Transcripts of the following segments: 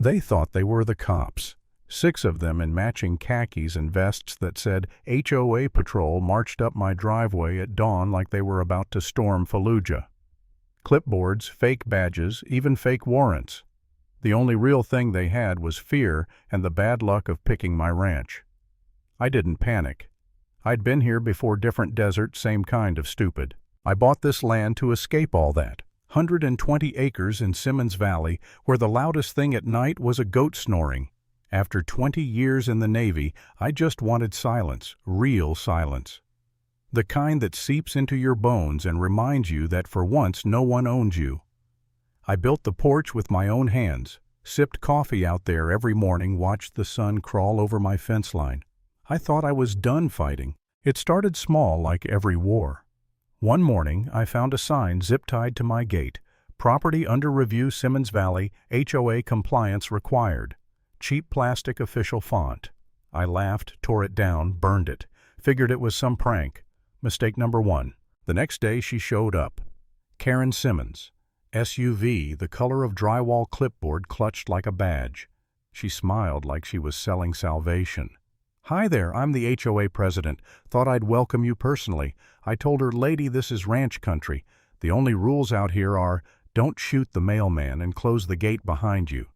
They thought they were the cops. 6 of them in matching khakis and vests that said HOA Patrol marched up my driveway at dawn like they were about to storm Fallujah. Clipboards, fake badges, even fake warrants. The only real thing they had was fear and the bad luck of picking my ranch. I didn't panic. I'd been here before, different desert, same kind of stupid. I bought this land to escape all that. 120 acres in Simmons Valley, where the loudest thing at night was a goat snoring. After 20 years in the Navy, I just wanted silence, real silence. The kind that seeps into your bones and reminds you that for once no one owns you. I built the porch with my own hands, sipped coffee out there every morning, watched the sun crawl over my fence line. I thought I was done fighting. It started small, like every war. One morning, I found a sign zip-tied to my gate. Property under review, Simmons Valley, HOA compliance required. Cheap plastic official font. I laughed, tore it down, burned it. Figured it was some prank. Mistake number 1. The next day she showed up. Karen Simmons. SUV, the color of drywall clipboard clutched like a badge. She smiled like she was selling salvation. "Hi there, I'm the HOA president. Thought I'd welcome you personally." I told her, "Lady, this is ranch country. The only rules out here are, don't shoot the mailman and close the gate behind you."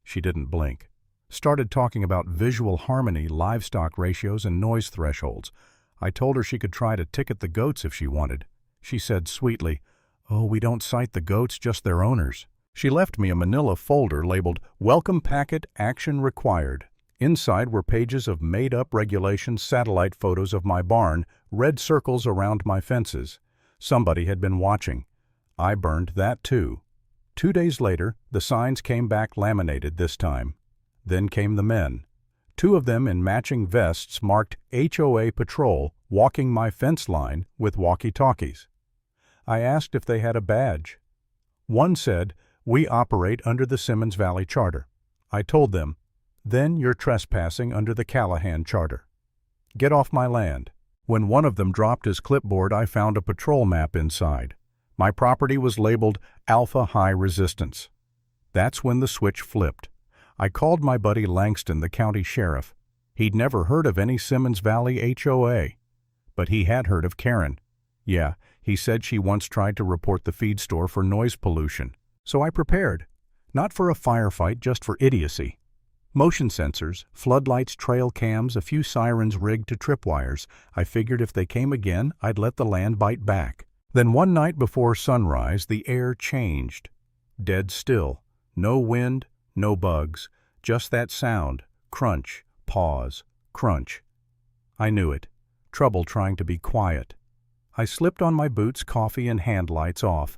She didn't blink. Started talking about visual harmony, livestock ratios, and noise thresholds. I told her she could try to ticket the goats if she wanted. She said sweetly, "Oh, we don't cite the goats, just their owners." She left me a manila folder labeled, "Welcome Packet, Action Required." Inside were pages of made-up regulations, satellite photos of my barn, red circles around my fences. Somebody had been watching. I burned that too. 2 days later, the signs came back laminated this time. Then came the men. 2 of them in matching vests marked HOA Patrol, walking my fence line with walkie-talkies. I asked if they had a badge. One said, "We operate under the Simmons Valley Charter." I told them, "Then you're trespassing under the Callahan Charter. Get off my land." When one of them dropped his clipboard, I found a patrol map inside. My property was labeled Alpha High Resistance. That's when the switch flipped. I called my buddy Langston, the county sheriff. He'd never heard of any Simmons Valley HOA. But he had heard of Karen. Yeah, he said she once tried to report the feed store for noise pollution. So I prepared. Not for a firefight, just for idiocy. Motion sensors, floodlights, trail cams, a few sirens rigged to tripwires. I figured if they came again, I'd let the land bite back. Then one night before sunrise, the air changed. Dead still. No wind, no bugs. Just that sound. Crunch, pause, crunch. I knew it. Trouble trying to be quiet. I slipped on my boots, coffee and hand lights off.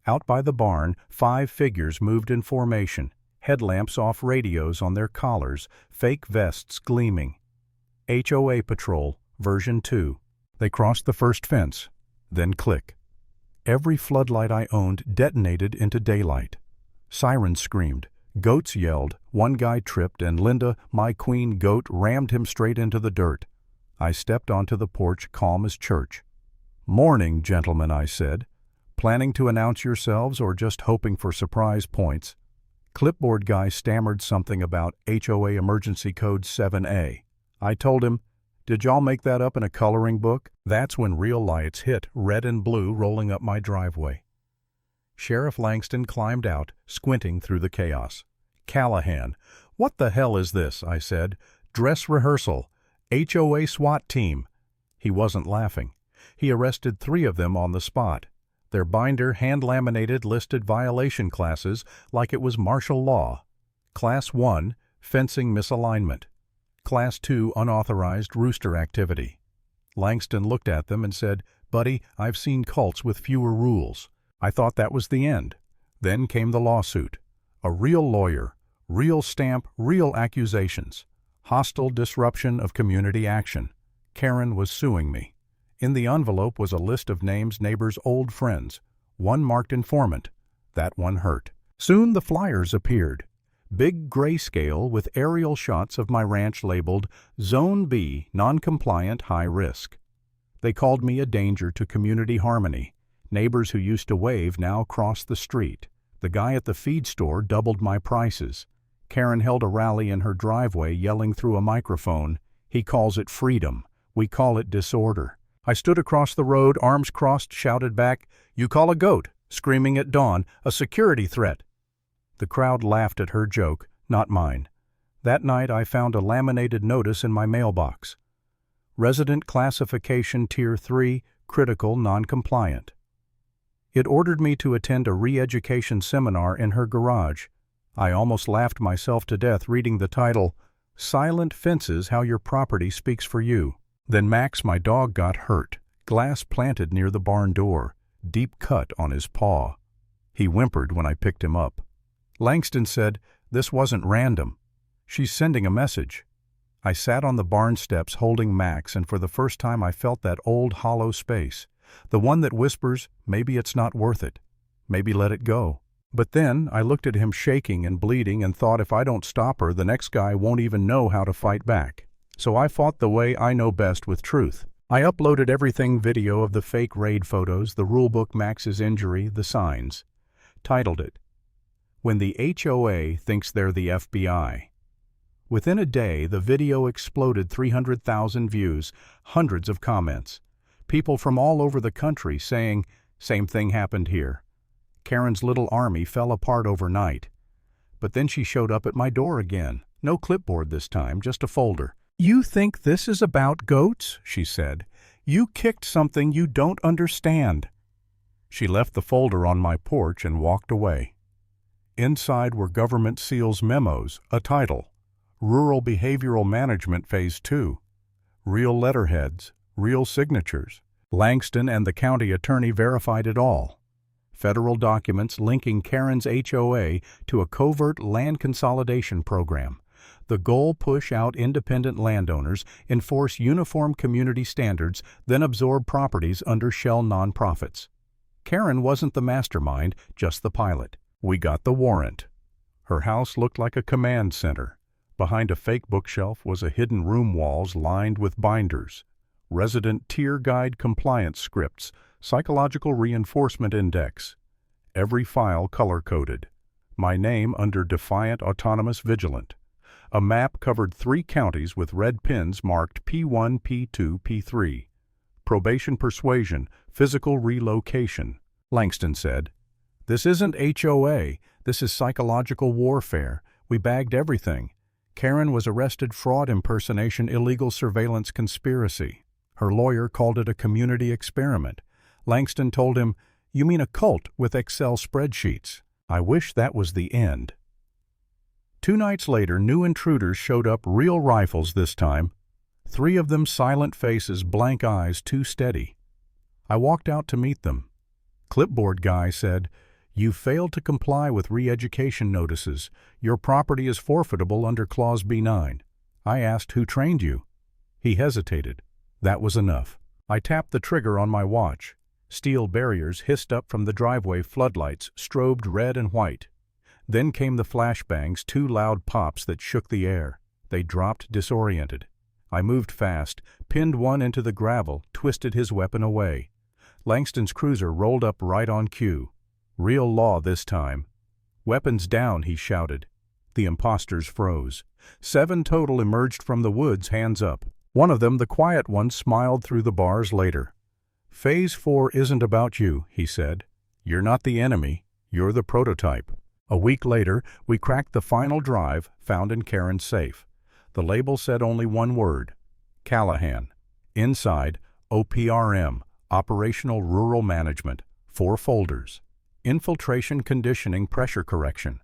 Out by the barn, 5 figures moved in formation. Headlamps off, radios on their collars, fake vests gleaming. HOA Patrol, version 2. They crossed the first fence. Then click. Every floodlight I owned detonated into daylight. Sirens screamed. Goats yelled. One guy tripped, and Linda, my queen goat, rammed him straight into the dirt. I stepped onto the porch, calm as church. "Morning, gentlemen," I said. "Planning to announce yourselves or just hoping for surprise points?" Clipboard guy stammered something about HOA Emergency Code 7A. I told him, "Did y'all make that up in a coloring book?" That's when real lights hit, red and blue, rolling up my driveway. Sheriff Langston climbed out, squinting through the chaos. "Callahan, what the hell is this?" I said. "Dress rehearsal. HOA SWAT team." He wasn't laughing. He arrested 3 of them on the spot. Their binder, hand-laminated, listed violation classes like it was martial law. Class 1, fencing misalignment. Class 2, unauthorized rooster activity. Langston looked at them and said, "Buddy, I've seen cults with fewer rules." I thought that was the end. Then came the lawsuit. A real lawyer, real stamp, real accusations. Hostile disruption of community action. Karen was suing me. In the envelope was a list of names, neighbors, old friends. One marked informant. That one hurt. Soon the flyers appeared. Big grayscale with aerial shots of my ranch labeled Zone B, non-compliant, high risk. They called me a danger to community harmony. Neighbors who used to wave now crossed the street. The guy at the feed store doubled my prices. Karen held a rally in her driveway, yelling through a microphone, "He calls it freedom. We call it disorder." I stood across the road, arms crossed, shouted back, "You call a goat," screaming at Dawn, "a security threat." The crowd laughed at her joke, not mine. That night I found a laminated notice in my mailbox. Resident Classification Tier 3, Critical Non-Compliant. It ordered me to attend a re-education seminar in her garage. I almost laughed myself to death reading the title, "Silent Fences: How Your Property Speaks for You." Then Max, my dog, got hurt. Glass planted near the barn door, deep cut on his paw. He whimpered when I picked him up. Langston said, "This wasn't random. She's sending a message." I sat on the barn steps holding Max, and for the first time I felt that old hollow space, the one that whispers, maybe it's not worth it, maybe let it go. But then I looked at him shaking and bleeding and thought, if I don't stop her, the next guy won't even know how to fight back. So I fought the way I know best, with truth. I uploaded everything: video of the fake raid photos, the rulebook, Max's injury, the signs. Titled it, "When the HOA Thinks They're the FBI." Within a day, the video exploded 300,000 views, hundreds of comments. People from all over the country saying, "Same thing happened here." Karen's little army fell apart overnight. But then she showed up at my door again. No clipboard this time, just a folder. "You think this is about goats?" she said. "You kicked something you don't understand." She left the folder on my porch and walked away. Inside were Government SEAL's memos, a title, "Rural Behavioral Management Phase 2. Real letterheads, real signatures. Langston and the county attorney verified it all. Federal documents linking Karen's HOA to a covert land consolidation program. The goal: push out independent landowners, enforce uniform community standards, then absorb properties under shell nonprofits. Karen wasn't the mastermind, just the pilot. We got the warrant. Her house looked like a command center. Behind a fake bookshelf was a hidden room, walls lined with binders, resident tier guide compliance scripts, psychological reinforcement index. Every file color-coded. My name under Defiant Autonomous Vigilant. A map covered 3 counties with red pins marked P1, P2, P3. Probation, persuasion, physical relocation. Langston said, "This isn't HOA, this is psychological warfare. We bagged everything. Karen was arrested: fraud, impersonation, illegal surveillance, conspiracy." Her lawyer called it a community experiment. Langston told him, "You mean a cult with Excel spreadsheets." I wish that was the end. 2 nights later, new intruders showed up, real rifles this time. 3 of them silent faces, blank eyes, too steady. I walked out to meet them. Clipboard guy said, "You failed to comply with re-education notices. Your property is forfeitable under Clause B9. I asked, "Who trained you?" He hesitated. That was enough. I tapped the trigger on my watch. Steel barriers hissed up from the driveway, floodlights strobed red and white. Then came the flashbangs, 2 loud pops that shook the air. They dropped disoriented. I moved fast, pinned one into the gravel, twisted his weapon away. Langston's cruiser rolled up right on cue. Real law this time. "Weapons down," he shouted. The imposters froze. 7 total emerged from the woods, hands up. One of them, the quiet one, smiled through the bars later. "Phase 4 isn't about you," he said. "You're not the enemy. You're the prototype." A week later, we cracked the final drive, found in Karen's safe. The label said only one word: Callahan. Inside, OPRM, Operational Rural Management, 4 folders. Infiltration, conditioning, pressure correction.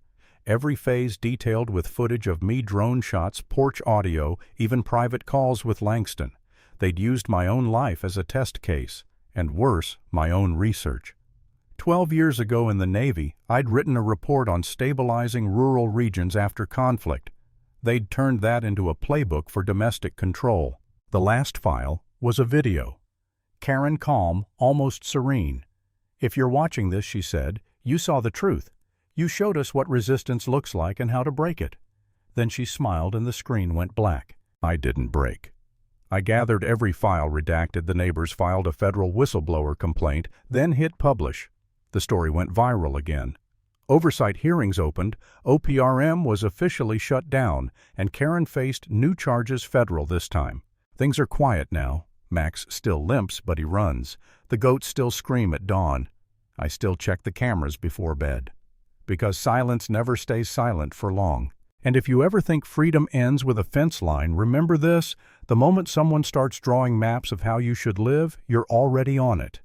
Every phase detailed with footage of me, drone shots, porch audio, even private calls with Langston. They'd used my own life as a test case, and worse, my own research. 12 years ago in the Navy, I'd written a report on stabilizing rural regions after conflict. They'd turned that into a playbook for domestic control. The last file was a video. Karen calm, almost serene. "If you're watching this," she said, "you saw the truth. You showed us what resistance looks like and how to break it." Then she smiled and the screen went black. I didn't break. I gathered every file, redacted. The neighbors filed a federal whistleblower complaint, then hit publish. The story went viral again. Oversight hearings opened, OPRM was officially shut down, and Karen faced new charges federal this time. Things are quiet now. Max still limps, but he runs. The goats still scream at dawn. I still check the cameras before bed. Because silence never stays silent for long. And if you ever think freedom ends with a fence line, remember this: the moment someone starts drawing maps of how you should live, you're already on it.